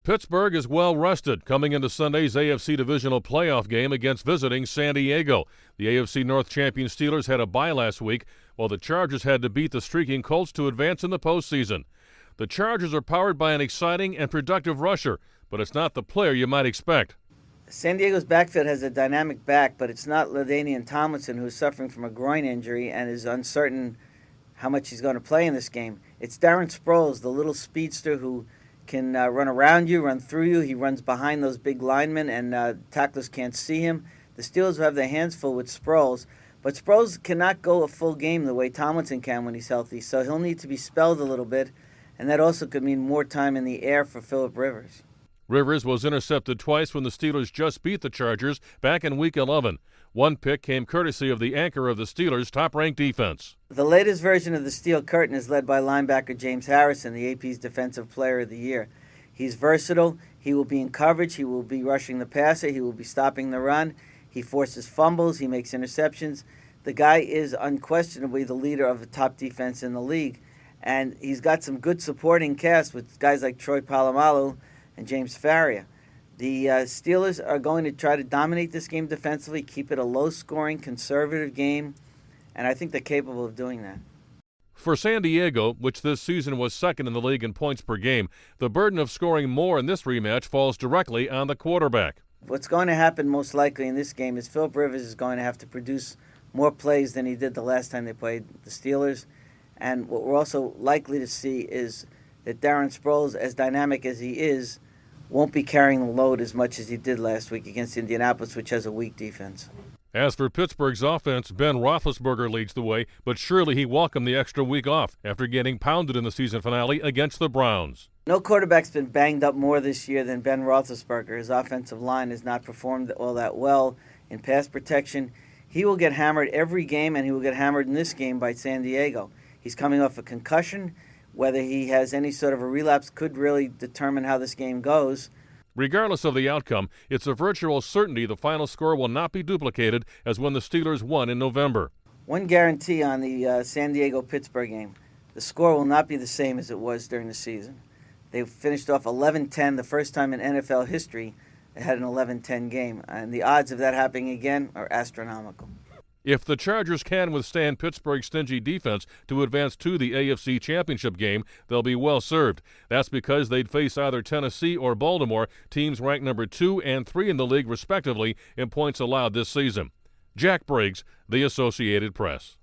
Pittsburgh is well rested coming into Sunday's AFC Divisional Playoff game against visiting San Diego. The AFC North champion Steelers had a bye last week, while the Chargers had to beat the streaking Colts to advance in the postseason. The Chargers are powered by an exciting and productive rusher, but it's not the player you might expect. San Diego's backfield has a dynamic back, but it's not LaDainian Tomlinson, who's suffering from a groin injury and is uncertain how much he's going to play in this game. It's Darren Sproles, the little speedster who can run around you, run through you. He runs behind those big linemen, and tacklers can't see him. The Steelers will have their hands full with Sproles, but Sproles cannot go a full game the way Tomlinson can when he's healthy, so he'll need to be spelled a little bit, and that also could mean more time in the air for Phillip Rivers. Rivers was intercepted twice when the Steelers just beat the Chargers back in Week 11. One pick came courtesy of the anchor of the Steelers' top-ranked defense. The latest version of the Steel Curtain is led by linebacker James Harrison, the AP's Defensive Player of the Year. He's versatile. He will be in coverage. He will be rushing the passer. He will be stopping the run. He forces fumbles. He makes interceptions. The guy is unquestionably the leader of the top defense in the league. And he's got some good supporting cast with guys like Troy Polamalu and James Faria. The Steelers are going to try to dominate this game defensively, keep it a low-scoring, conservative game, and I think they're capable of doing that. For San Diego, which this season was second in the league in points per game, the burden of scoring more in this rematch falls directly on the quarterback. What's going to happen most likely in this game is Phillip Rivers is going to have to produce more plays than he did the last time they played the Steelers, and what we're also likely to see is that Darren Sproles, as dynamic as he is, won't be carrying the load as much as he did last week against Indianapolis, which has a weak defense. As for Pittsburgh's offense, Ben Roethlisberger leads the way, but surely he welcomed the extra week off after getting pounded in the season finale against the Browns. No quarterback's been banged up more this year than Ben Roethlisberger. His offensive line has not performed all that well in pass protection. He will get hammered every game, and he will get hammered in this game by San Diego. He's coming off a concussion. Whether he has any sort of a relapse could really determine how this game goes. Regardless of the outcome, it's a virtual certainty the final score will not be duplicated as when the Steelers won in November. One guarantee on the San Diego-Pittsburgh game, the score will not be the same as it was during the season. They finished off 11-10, the first time in NFL history they had an 11-10 game, and the odds of that happening again are astronomical. If the Chargers can withstand Pittsburgh's stingy defense to advance to the AFC Championship game, they'll be well served. That's because they'd face either Tennessee or Baltimore, teams ranked number 2 and 3 in the league respectively in points allowed this season. Jack Briggs, The Associated Press.